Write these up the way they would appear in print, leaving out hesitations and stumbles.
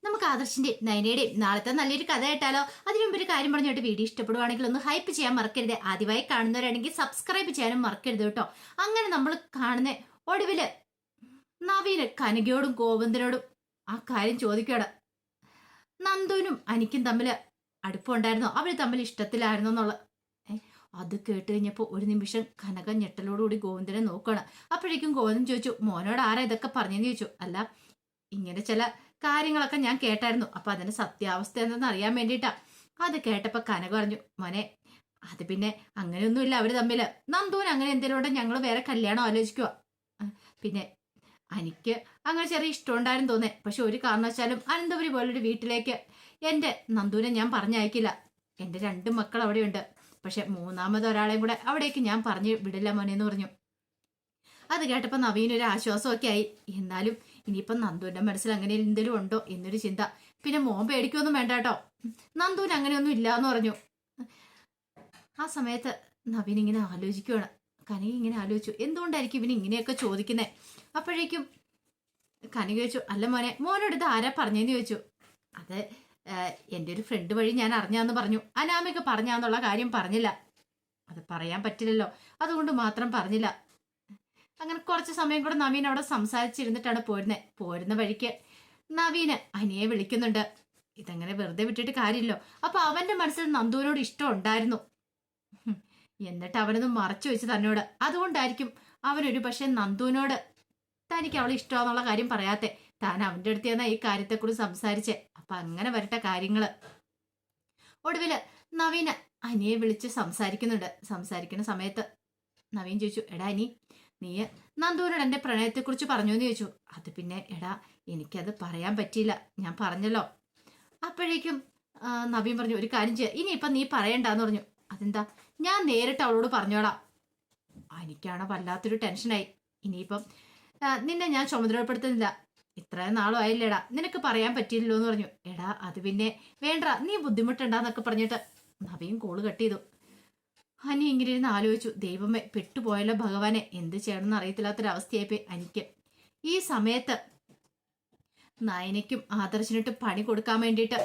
നമുക്ക് ആദർശിന്റെയും നയനയുടെയും നാളത്തെ നല്ലൊരു കഥ കേട്ടാലോ? അതിനു മുമ്പ് ഒരു കാര്യം പറഞ്ഞോട്ട് വീഡിയോ ഇഷ്ടപ്പെടുവാണെങ്കിൽ ഒന്ന് ഹൈപ്പ് ചെയ്യാൻ മറക്കരുത്. ആദ്യമായി കാണുന്നവരാണെങ്കിൽ സബ്സ്ക്രൈബ് ചെയ്യാനും മറക്കരുത് കേട്ടോ. അങ്ങനെ നമ്മൾ കാണുന്ന ഒടുവില് നവീന് കനകയോടും ഗോവിന്ദനോടും ആ കാര്യം ചോദിക്കുകയാണ്. നന്ദുവിനും അനിക്കും തമ്മിൽ അടുപ്പമുണ്ടായിരുന്നോ, അവര് തമ്മിൽ ഇഷ്ടത്തിലായിരുന്നോ എന്നുള്ള അത് കേട്ട് കഴിഞ്ഞപ്പോൾ ഒരു നിമിഷം കനക ഞെട്ടലോടുകൂടി ഗോവിന്ദനെ നോക്കുകയാണ്. അപ്പോഴേക്കും ഗോവിന്ദൻ ചോദിച്ചു, മോനോട് ആരാ ഇതൊക്കെ പറഞ്ഞെന്ന് ചോദിച്ചു. അല്ല, ഇങ്ങനെ ചില കാര്യങ്ങളൊക്കെ ഞാൻ കേട്ടായിരുന്നു, അപ്പൊ അതിന്റെ സത്യാവസ്ഥ എന്തെന്ന് അറിയാൻ വേണ്ടിയിട്ടാ. അത് കേട്ടപ്പോ കനക പറഞ്ഞു, മോനെ അത് പിന്നെ അങ്ങനെയൊന്നുമില്ല അവര് തമ്മില്. നന്ദുവിന് അങ്ങനെ എന്തെങ്കിലും ഉണ്ടെങ്കിൽ ഞങ്ങൾ വേറെ കല്യാണം ആലോചിക്കുക. പിന്നെ എനിക്ക് അങ്ങനെ ചെറിയ ഇഷ്ടം ഉണ്ടായിരുന്നു തോന്നേ. പക്ഷെ ഒരു കാരണവശാലും അനന്തപുരി പോലൊരു വീട്ടിലേക്ക് എന്റെ നന്ദുവിനെ ഞാൻ പറഞ്ഞയക്കില്ല. എന്റെ രണ്ട് മക്കൾ അവിടെയുണ്ട്. പക്ഷെ മൂന്നാമത് ഒരാളെയും കൂടെ അവിടേക്ക് ഞാൻ പറഞ്ഞു വിടില്ല മോനെ എന്ന് പറഞ്ഞു. അത് കേട്ടപ്പോ നവീനൊരു ആശ്വാസമൊക്കെ ആയി. എന്നാലും ഇനിയിപ്പം നന്ദുവിന്റെ മനസ്സിൽ അങ്ങനെ എന്തെങ്കിലും ഉണ്ടോ എന്നൊരു ചിന്ത. പിന്നെ മോൻ പേടിക്കൊന്നും വേണ്ട കേട്ടോ, നന്ദുവിന് അങ്ങനെയൊന്നും ഇല്ല എന്ന് പറഞ്ഞു. ആ സമയത്ത് നവീൻ ഇങ്ങനെ ആലോചിക്കുവാണ്. കനക ഇങ്ങനെ ആലോചിച്ചു, എന്തുകൊണ്ടായിരിക്കും ഇവന് ഇങ്ങനെയൊക്കെ ചോദിക്കുന്നേ. അപ്പോഴേക്കും കനക ചോദിച്ചു, അല്ല മോനെ, മോനോട് ഇത് ആരാ പറഞ്ഞെന്ന് ചോദിച്ചു. അത് എൻ്റെ ഒരു ഫ്രണ്ട് വഴി ഞാൻ അറിഞ്ഞാന്ന് പറഞ്ഞു. അനാമിക പറഞ്ഞാന്നുള്ള കാര്യം പറഞ്ഞില്ല. അത് പറയാൻ പറ്റില്ലല്ലോ, അതുകൊണ്ട് മാത്രം പറഞ്ഞില്ല. അങ്ങനെ കുറച്ച് സമയം കൂടെ നവീൻ അവിടെ സംസാരിച്ചിരുന്നിട്ടാണ് പോരുന്നത്. പോരുന്ന വഴിക്ക് നവീന് അനിയെ വിളിക്കുന്നുണ്ട്. ഇതങ്ങനെ വെറുതെ വിട്ടിട്ട് കാര്യമില്ലോ. അപ്പൊ അവന്റെ മനസ്സിൽ നന്ദുവിനോട് ഇഷ്ടം ഉണ്ടായിരുന്നു. എന്നിട്ട് അവനത് മറച്ചു വെച്ച് തന്നോട്. അതുകൊണ്ടായിരിക്കും അവനൊരു പക്ഷെ നന്ദുവിനോട് തനിക്ക് അവളെ ഇഷ്ടമാന്നുള്ള കാര്യം പറയാത്തെ. താൻ അവന്റെ അടുത്ത് ചെന്നാ ഈ കാര്യത്തെക്കുറിച്ച് സംസാരിച്ചേ. അപ്പൊ അങ്ങനെ വരട്ടെ കാര്യങ്ങള്. ഒടുവില് നവീന് അനിയെ വിളിച്ച് സംസാരിക്കുന്നുണ്ട്. സംസാരിക്കുന്ന സമയത്ത് നവീൻ ചോദിച്ചു, എടാ അനി, നീ നന്ദുവിനോട് എന്റെ പ്രണയത്തെക്കുറിച്ച് പറഞ്ഞു എന്ന് ചോദിച്ചു. അത് പിന്നെ എടാ, എനിക്കത് പറയാൻ പറ്റിയില്ല, ഞാൻ പറഞ്ഞല്ലോ. അപ്പോഴേക്കും നവീൻ പറഞ്ഞു, ഒരു കാര്യം ചെയ്യാം, ഇനിയിപ്പം നീ പറയണ്ടെന്ന് പറഞ്ഞു. അതെന്താ, ഞാൻ നേരിട്ട് അവളോട് പറഞ്ഞോളാം. എനിക്കാണോ വല്ലാത്തൊരു ടെൻഷനായി. ഇനിയിപ്പം നിന്നെ ഞാൻ ചുമതലപ്പെടുത്തുന്നില്ല. ഇത്രയും നാളും ആയില്ലേടാ, നിനക്ക് പറയാൻ പറ്റിയില്ലല്ലോ എന്ന് പറഞ്ഞു. എടാ അത് പിന്നെ വേണ്ട, നീ ബുദ്ധിമുട്ടുണ്ടാന്നൊക്കെ പറഞ്ഞിട്ട് നവീൻ കോള് കട്ട് ചെയ്തു. അനി ഇങ്ങനെ ഇരുന്ന് ആലോചിച്ചു, ദൈവമേ പെട്ടുപോയല്ലോ ഭഗവാനെ, എന്ത് ചെയ്യണമെന്ന് അറിയത്തില്ലാത്തൊരവസ്ഥയായിപ്പോയി എനിക്ക്. ഈ സമയത്ത് നയനയ്ക്കും ആദർശനിട്ടും പണി കൊടുക്കാൻ വേണ്ടിയിട്ട്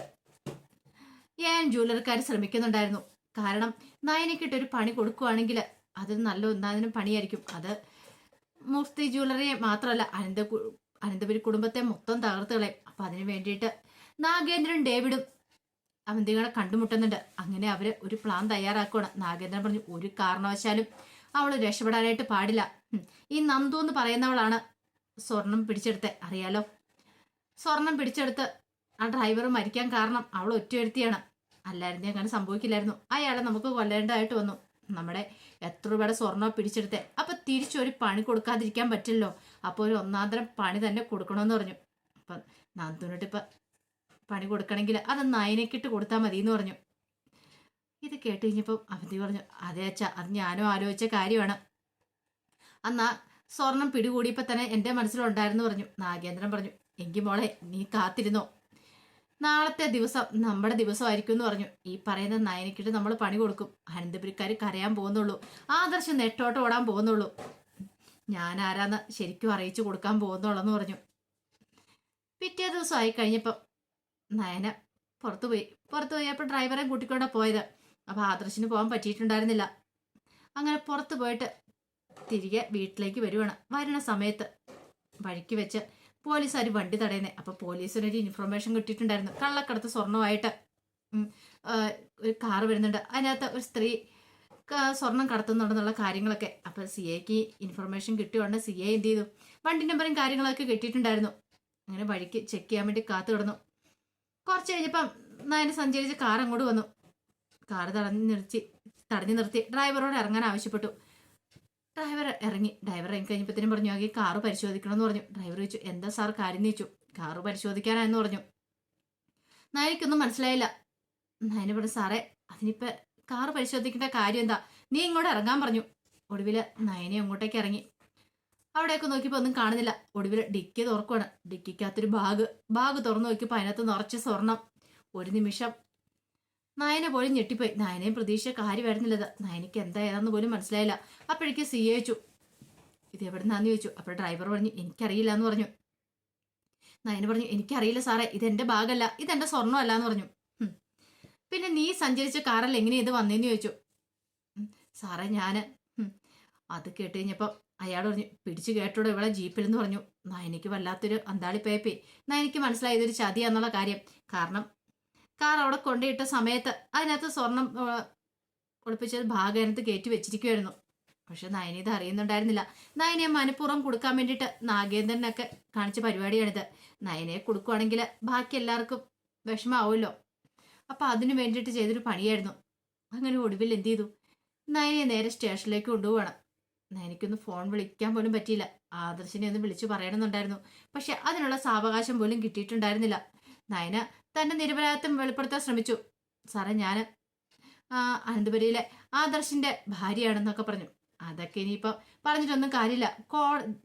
ഞാൻ ജ്വല്ലറിക്കാർ ശ്രമിക്കുന്നുണ്ടായിരുന്നു. കാരണം നയനയ്ക്കിട്ടൊരു പണി കൊടുക്കുവാണെങ്കിൽ അത് നല്ല ഒന്നാതിനും പണിയായിരിക്കും. അത് മുഫ്തി ജ്വല്ലറിയെ മാത്രമല്ല, അനന്തപുരി കുടുംബത്തെ മൊത്തം തകർത്ത് കളയും. അപ്പൊ അതിന് വേണ്ടിയിട്ട് നാഗേന്ദ്രൻ ഡേവിഡും അവന്തികളെ കണ്ടുമുട്ടുന്നുണ്ട്. അങ്ങനെ അവര് ഒരു പ്ലാൻ തയ്യാറാക്കുകയാണ്. നാഗേന്ദ്രൻ പറഞ്ഞു, ഒരു കാരണവശാലും അവള് രക്ഷപ്പെടാനായിട്ട് പാടില്ല. ഈ നന്ദു എന്ന് പറയുന്നവളാണ് സ്വർണം പിടിച്ചെടുത്ത്, അറിയാലോ. സ്വർണം പിടിച്ചെടുത്ത് ആ ഡ്രൈവർ മരിക്കാൻ കാരണം അവൾ ഒറ്റയെടുത്തിയാണ്. അല്ലായിരുന്നു അങ്ങനെ സംഭവിക്കില്ലായിരുന്നു. അയാളെ നമുക്ക് കൊല്ലേണ്ടതായിട്ട് വന്നു. നമ്മുടെ എത്ര രൂപയുടെ സ്വർണ്ണം പിടിച്ചെടുത്തേ. അപ്പൊ തിരിച്ചൊരു പണി കൊടുക്കാതിരിക്കാൻ പറ്റില്ലല്ലോ. അപ്പൊ ഒരു ഒന്നാന്തരം പണി തന്നെ കൊടുക്കണമെന്ന് പറഞ്ഞു. അപ്പൊ നന്ദുവിനോട്ട് ഇപ്പൊ പണി കൊടുക്കണമെങ്കിൽ അത് നയനക്കിട്ട് കൊടുത്താൽ മതി എന്ന് പറഞ്ഞു. ഇത് കേട്ട് കഴിഞ്ഞപ്പം അവധി പറഞ്ഞു, അതെ അച്ഛാ, അത് ഞാനും ആലോചിച്ച കാര്യമാണ്. അന്നാ സ്വർണം പിടികൂടിയപ്പോ തന്നെ എന്റെ മനസ്സിലുണ്ടായിരുന്നു പറഞ്ഞു. നാഗേന്ദ്രൻ പറഞ്ഞു, എങ്കിൽ മോളെ നീ കാത്തിരുന്നോ, നാളത്തെ ദിവസം നമ്മുടെ ദിവസമായിരിക്കും എന്ന് പറഞ്ഞു. ഈ പറയുന്ന നയനക്കിട്ട് നമ്മൾ പണി കൊടുക്കും. അനന്തപുരിക്കാർ കരയാൻ പോകുന്നുള്ളൂ, ആദർശം നെട്ടോട്ട് ഓടാൻ പോകുന്നുള്ളൂ. ഞാൻ ആരാന്ന് ശരിക്കും അറിയിച്ചു കൊടുക്കാൻ പോകുന്നുള്ളെന്ന് പറഞ്ഞു. പിറ്റേ ദിവസം ആയി കഴിഞ്ഞപ്പം നയന പുറത്തുപോയപ്പോൾ ഡ്രൈവറെ കൂട്ടിക്കൊണ്ടാ പോയത്. അപ്പൊ ആദർശിന് പോകാൻ പറ്റിയിട്ടുണ്ടായിരുന്നില്ല. അങ്ങനെ പുറത്തു പോയിട്ട് തിരികെ വീട്ടിലേക്ക് വരുവാണ്. വരുന്ന സമയത്ത് വഴിക്ക് വെച്ച് പോലീസുകാർ വണ്ടി തടയുന്നേ. അപ്പൊ പോലീസിനൊരു ഇൻഫർമേഷൻ കിട്ടിയിട്ടുണ്ടായിരുന്നു, കള്ളക്കടത്ത് സ്വർണമായിട്ട് ഒരു കാറ് വരുന്നുണ്ട്, അതിനകത്ത് ഒരു സ്ത്രീ സ്വർണം കടത്തുന്നുണ്ടെന്നുള്ള കാര്യങ്ങളൊക്കെ. അപ്പൊ സി എക്ക് ഇൻഫർമേഷൻ കിട്ടിയോണ്ട് സി എ എന്ത് ചെയ്തു, വണ്ടി നമ്പറും കാര്യങ്ങളൊക്കെ കിട്ടിയിട്ടുണ്ടായിരുന്നു. അങ്ങനെ വഴിക്ക് ചെക്ക് ചെയ്യാൻ വേണ്ടി കാത്തു കിടന്നു. കുറച്ച് കഴിഞ്ഞപ്പം നയന സഞ്ചരിച്ച കാർ അങ്ങോട്ട് വന്നു. കാറ് തടഞ്ഞു നിർത്തി ഡ്രൈവറോട് ഇറങ്ങാൻ ആവശ്യപ്പെട്ടു. ഡ്രൈവർ ഇറങ്ങി കഴിഞ്ഞപ്പോഴത്തേനും പറഞ്ഞു, ആകെ കാറ് പരിശോധിക്കണമെന്ന് പറഞ്ഞു. ഡ്രൈവർ ചോദിച്ചു, എന്താ സാർ കാര്യം ചോദിച്ചു. കാറ് പരിശോധിക്കാനായെന്ന് പറഞ്ഞു. നയനയ്ക്കൊന്നും മനസ്സിലായില്ല. നയന പറഞ്ഞു, സാറേ അതിനിപ്പോ കാറ് പരിശോധിക്കേണ്ട കാര്യം എന്താ, നീ ഇങ്ങോട്ട് ഇറങ്ങാൻ പറഞ്ഞു. ഒടുവില് നയനെ അങ്ങോട്ടേക്ക് ഇറങ്ങി. അവിടെയൊക്കെ നോക്കിയപ്പോൾ ഒന്നും കാണുന്നില്ല. ഒടുവിൽ ഡിക്കി തുറക്കുവാണ്. ഡിക്കിക്കകത്തൊരു ബാഗ് തുറന്നു നോക്കിയപ്പോൾ അതിനകത്ത് നിറച്ച് സ്വർണം. ഒരു നിമിഷം നയനെ പോലും ഞെട്ടിപ്പോയി. നയനയും പ്രതീക്ഷ കാര്യമായിരുന്നില്ലത്. നയനയ്ക്ക് എന്താ ഏതാന്ന് പോലും മനസ്സിലായില്ല. അപ്പോഴേക്ക് സി ചോദിച്ചു, ഇത് എവിടുന്നാന്ന് ചോദിച്ചു. അപ്പോൾ ഡ്രൈവർ പറഞ്ഞു, എനിക്കറിയില്ല എന്ന് പറഞ്ഞു. നയന പറഞ്ഞു, എനിക്കറിയില്ല സാറേ, ഇതെന്റെ ബാഗല്ല, ഇതെന്റെ സ്വർണ്ണമല്ല എന്ന് പറഞ്ഞു. "ഉം. പിന്നെ നീ സഞ്ചരിച്ച കാറല്ല എങ്ങനെയാ ഇത് വന്നേന്ന് ചോദിച്ചു. "ഉം, സാറേ ഞാന് ഉം." അത് കേട്ട് കഴിഞ്ഞപ്പോ അയാൾ പറഞ്ഞു, പിടിച്ചു കേട്ടോടെ ഇവിടെ ജീപ്പിലെന്ന് പറഞ്ഞു. നയനയ്ക്ക് വല്ലാത്തൊരു അന്താളിപ്പയപ്പി. നയനയ്ക്ക് മനസ്സിലായി ഇതൊരു ചതിയാന്നുള്ള കാര്യം. കാരണം കാർ അവിടെ കൊണ്ടുപോയിട്ട സമയത്ത് അതിനകത്ത് സ്വർണം ഒളിപ്പിച്ചത് ഭാഗം അതിനകത്ത് കയറ്റി വെച്ചിരിക്കുമായിരുന്നു. പക്ഷെ നയന ഇത് അറിയുന്നുണ്ടായിരുന്നില്ല. നയനയെ മനഃപൂർവ്വം കൊടുക്കാൻ വേണ്ടിയിട്ട് നാഗേന്ദ്രനൊക്കെ കാണിച്ച പരിപാടിയാണിത്. നയനയെ കൊടുക്കുവാണെങ്കിൽ ബാക്കി എല്ലാവർക്കും വിഷമാവുമല്ലോ. അപ്പൊ അതിനു വേണ്ടിയിട്ട് ചെയ്തൊരു പണിയായിരുന്നു. അങ്ങനെ ഒടുവിൽ എന്ത് ചെയ്തു, നയനയെ നേരെ സ്റ്റേഷനിലേക്ക് കൊണ്ടുപോവാണ്. നയനയ്ക്കൊന്ന് ഫോൺ വിളിക്കാൻ പോലും പറ്റിയില്ല. ആദർശിനെ ഒന്ന് വിളിച്ചു പറയണമെന്നുണ്ടായിരുന്നു. പക്ഷെ അതിനുള്ള സാവകാശം പോലും കിട്ടിയിട്ടുണ്ടായിരുന്നില്ല. നയന തന്റെ നിരപരാധിത്വം വെളിപ്പെടുത്താൻ ശ്രമിച്ചു. സാറേ ഞാൻ അനന്തപുരിയിലെ ആദർശിന്റെ ഭാര്യയാണെന്നൊക്കെ പറഞ്ഞു. അതൊക്കെ ഇനിയിപ്പോ പറഞ്ഞിട്ടൊന്നും കാര്യമില്ല.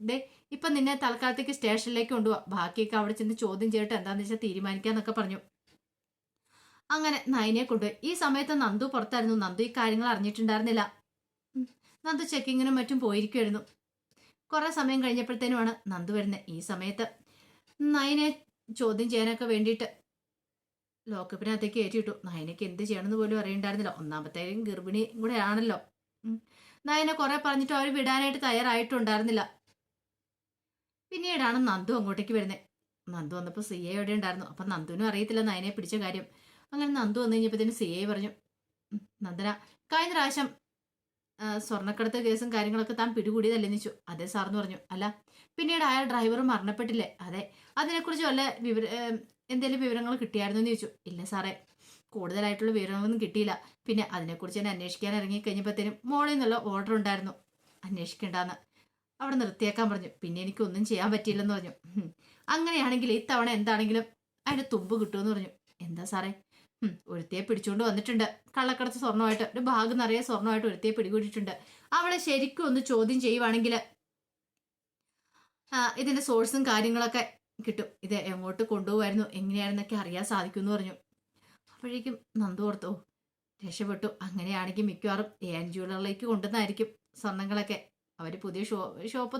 ദേ ഇപ്പൊ നിന്നെ തൽക്കാലത്തേക്ക് സ്റ്റേഷനിലേക്ക് കൊണ്ടുപോവാ, ബാക്കിയൊക്കെ അവിടെ ചെന്ന് ചോദ്യം ചെയ്തിട്ട് എന്താന്ന് വെച്ചാൽ തീരുമാനിക്കാന്നൊക്കെ പറഞ്ഞു. അങ്ങനെ നയനെ കൊണ്ടുപോയി. ഈ സമയത്ത് നന്ദു പുറത്തായിരുന്നു. നന്ദു ഈ കാര്യങ്ങൾ അറിഞ്ഞിട്ടുണ്ടായിരുന്നില്ല. നന്ദു ചെക്കിങ്ങിനും മറ്റും പോയിരിക്കുമായിരുന്നു. കുറെ സമയം കഴിഞ്ഞപ്പോഴത്തേനുമാണ് നന്ദു വരുന്നത്. ഈ സമയത്ത് നയനെ ചോദ്യം ചെയ്യാനൊക്കെ വേണ്ടിയിട്ട് ലോക്കപ്പിനകത്തേക്ക് കയറ്റിയിട്ടു. നയനയ്ക്ക് എന്ത് ചെയ്യണമെന്ന് പോലും അറിയണ്ടായിരുന്നില്ല. ഒന്നാമത്തേലും ഗർഭിണി കൂടെ ആണല്ലോ. നയനെ കുറെ പറഞ്ഞിട്ട് അവർ വിടാനായിട്ട് തയ്യാറായിട്ടുണ്ടായിരുന്നില്ല. പിന്നീടാണ് നന്ദു അങ്ങോട്ടേക്ക് വരുന്നത്. നന്ദു വന്നപ്പോൾ സി എ എവിടെ ഉണ്ടായിരുന്നു. അപ്പം നന്ദുവിനും അറിയത്തില്ല നയനെ പിടിച്ച കാര്യം. അങ്ങനെ നന്ദു വന്നു കഴിഞ്ഞപ്പോഴത്തേന് സി എ പറഞ്ഞു, നന്ദന കഴിഞ്ഞ പ്രാവശ്യം സ്വർണ്ണക്കടത്ത് കേസും കാര്യങ്ങളൊക്കെ താൻ പിടികൂടിയതല്ലെന്ന് ചോദിച്ചു. അതെ സാറെന്ന് പറഞ്ഞു. അല്ല പിന്നീട് അയാൾ ഡ്രൈവർ മരണപ്പെട്ടില്ലേ? അതെ. അതിനെക്കുറിച്ച് വല്ല എന്തെങ്കിലും വിവരങ്ങൾ കിട്ടിയായിരുന്നു എന്ന് ചോദിച്ചു. ഇല്ല സാറേ, കൂടുതലായിട്ടുള്ള വിവരങ്ങളൊന്നും കിട്ടിയില്ല. പിന്നെ അതിനെക്കുറിച്ച് തന്നെ അന്വേഷിക്കാൻ ഇറങ്ങി കഴിഞ്ഞപ്പോഴത്തേനും മോളിൽ നിന്നുള്ള ഓർഡർ ഉണ്ടായിരുന്നു അന്വേഷിക്കേണ്ടെന്ന്. അവിടെ നിർത്തിയേക്കാൻ പറഞ്ഞു. പിന്നെ എനിക്കൊന്നും ചെയ്യാൻ പറ്റിയില്ലെന്ന് പറഞ്ഞു. അങ്ങനെയാണെങ്കിൽ ഇത്തവണ എന്താണെങ്കിലും അതിന്റെ തുമ്പ് കിട്ടുമെന്ന് പറഞ്ഞു. എന്താ സാറേ? ഒരുത്തിയെ പിടിച്ചുകൊണ്ട് വന്നിട്ടുണ്ട്. കള്ളക്കടത്ത് സ്വർണ്ണമായിട്ട് ഒരു ഭാഗം നിറയെ സ്വർണ്ണമായിട്ട് ഒരുത്തിയെ പിടികൂടിയിട്ടുണ്ട്. അവളെ ശരിക്കും ഒന്ന് ചോദ്യം ചെയ്യുവാണെങ്കിൽ ഇതിന്റെ സോഴ്സും കാര്യങ്ങളൊക്കെ കിട്ടും. ഇത് എങ്ങോട്ട് കൊണ്ടുപോകായിരുന്നു എങ്ങനെയായിരുന്നൊക്കെ അറിയാൻ സാധിക്കും എന്ന് പറഞ്ഞു. അപ്പോഴേക്കും നന്ദു ഓർത്തു, രക്ഷപ്പെട്ടു. അങ്ങനെയാണെങ്കിൽ മിക്കവാറും എൻ ജ്വല്ലറിലേക്ക് കൊണ്ടുവന്നായിരിക്കും സ്വർണ്ണങ്ങളൊക്കെ. അവർ പുതിയ ഷോപ്പ്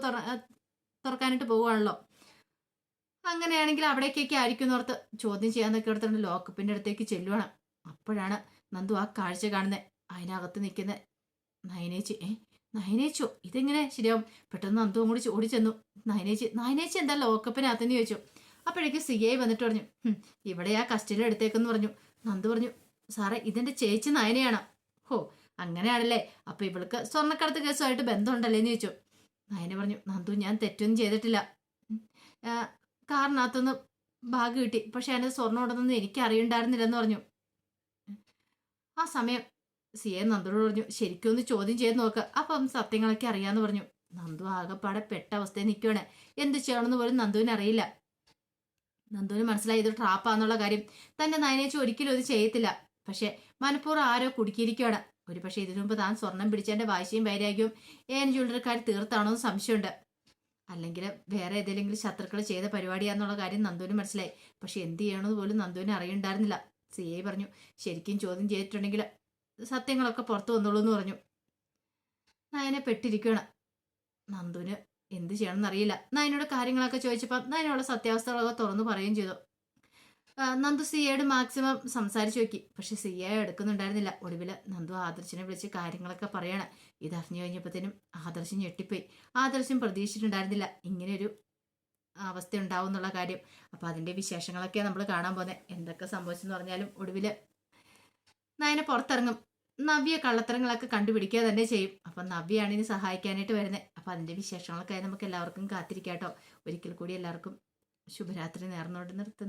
തുറക്കാനായിട്ട് പോവുകയാണല്ലോ. അങ്ങനെയാണെങ്കിൽ അവിടേക്കൊക്കെ ആയിരിക്കും എന്നോർത്ത് ചോദ്യം ചെയ്യാന്നൊക്കെ ഓർത്തുകൊണ്ട് ലോക്കപ്പിന്റെ അടുത്തേക്ക് ചെല്ലുവാണ്. അപ്പോഴാണ് നന്ദു ആ കാഴ്ച കാണുന്നത്. അതിനകത്ത് നിൽക്കുന്ന നയനേച്ചി. നയനേച്ചോ, ഇതെങ്ങനെ ശരിയാവും? പെട്ടെന്ന് നന്ദു അങ്ങോട്ട് ഓടി ചെന്നു. നയനേച്ചി എന്താ ലോക്കപ്പിനകത്തെന്ന് ചോദിച്ചു. അപ്പോഴേക്കും സി ഐ വന്നിട്ട് പറഞ്ഞു, ഇവിടെ ആ കസ്റ്റഡിയിൽ എടുത്തേക്കെന്ന് പറഞ്ഞു. നന്ദു പറഞ്ഞു, സാറേ ഇതെന്റെ ചേച്ചി നയനയാണ്. ഹോ അങ്ങനെയാണല്ലേ, അപ്പൊ ഇവൾക്ക് സ്വർണ്ണക്കടത്ത് കേസുമായിട്ട് ബന്ധമുണ്ടല്ലേന്ന് ചോദിച്ചു. നയന പറഞ്ഞു, നന്ദു ഞാൻ തെറ്റൊന്നും ചെയ്തിട്ടില്ല. കാറിനകത്തൊന്ന് ബാഗ് കിട്ടി, പക്ഷെ അതിന് സ്വർണ്ണം ഉണ്ടെന്നൊന്നും എനിക്ക് അറിയണ്ടായിരുന്നില്ലെന്ന് പറഞ്ഞു. ആ സമയം സി എ നന്ദുനോട് പറഞ്ഞു, ശരിക്കും ഒന്ന് ചോദ്യം ചെയ്ത് നോക്ക്, അപ്പം സത്യങ്ങളൊക്കെ അറിയാന്ന് പറഞ്ഞു. നന്ദു ആകെപ്പാടെ പെട്ട അവസ്ഥയിൽ നിൽക്കുകയാണ്. എന്ത് ചെയ്യണമെന്ന് പോലും നന്ദുവിന് അറിയില്ല. നന്ദുവിന് മനസ്സിലായി ഇത് ട്രാപ്പാന്നുള്ള കാര്യം. തന്റെ നയനേച്ചി ഒരിക്കലും ഇത് ചെയ്യത്തില്ല. പക്ഷെ മനഃപൂർവ്വം ആരോ കുടുക്കിയിരിക്കുകയാണ്. ഒരു പക്ഷേ ഇതിനു മുമ്പ് താൻ സ്വർണം പിടിച്ചതിന്റെ വാശിയും വൈരാഗ്യവും ഏൻ ജ്വല്ലറിക്കാർ തീർത്താണോ എന്ന് സംശയമുണ്ട്. അല്ലെങ്കിൽ വേറെ ഏതെങ്കിലും ശത്രുക്കൾ ചെയ്ത പരിപാടിയാന്നുള്ള കാര്യം നന്ദുവിന് മനസ്സിലായി. പക്ഷെ എന്ത് ചെയ്യണമെന്ന് പോലും നന്ദുവിന് അറിയണ്ടായിരുന്നില്ല. സി ഐ പറഞ്ഞു, ശരിക്കും ചോദ്യം ചെയ്തിട്ടുണ്ടെങ്കിൽ സത്യങ്ങളൊക്കെ പുറത്തു വന്നോളൂ എന്ന് പറഞ്ഞു. നയനെ പെട്ടിരിക്കുകയാണ്. നന്ദുവിന് എന്ത് ചെയ്യണമെന്ന് അറിയില്ല. നയനോട് കാര്യങ്ങളൊക്കെ ചോദിച്ചപ്പോൾ നയനോട് സത്യാവസ്ഥകളൊക്കെ തുറന്നു പറയുകയും ചെയ്തു. നന്ദു സി ഐയോട് മാക്സിമം സംസാരിച്ചു നോക്കി. പക്ഷെ സി ഐ എടുക്കുന്നുണ്ടായിരുന്നില്ല. ഒടുവിൽ നന്ദു ആദർശിനെ വിളിച്ച് കാര്യങ്ങളൊക്കെ പറയാണ്. ഇത് അറിഞ്ഞു കഴിഞ്ഞപ്പോഴത്തേനും ആദർശം ഞെട്ടിപ്പോയി. ആദർശം പ്രതീക്ഷിച്ചിട്ടുണ്ടായിരുന്നില്ല ഇങ്ങനെയൊരു അവസ്ഥ ഉണ്ടാവും എന്നുള്ള കാര്യം. അപ്പൊ അതിന്റെ വിശേഷങ്ങളൊക്കെ നമ്മൾ കാണാൻ പോകുന്നത്. എന്തൊക്കെ സംഭവിച്ചെന്ന് പറഞ്ഞാലും ഒടുവിൽ നയനെ പുറത്തിറങ്ങും. നവ്യ കള്ളത്തരങ്ങളൊക്കെ കണ്ടുപിടിക്കുക തന്നെ ചെയ്യും. അപ്പൊ നവ്യാണ് ഇനി സഹായിക്കാനായിട്ട് വരുന്നത്. അപ്പൊ അതിന്റെ വിശേഷങ്ങളൊക്കെ നമുക്ക് എല്ലാവർക്കും കാത്തിരിക്കാട്ടോ. ഒരിക്കൽ കൂടി എല്ലാവർക്കും ശുഭരാത്രി നേർന്നുകൊണ്ട് നിർത്തുന്നു.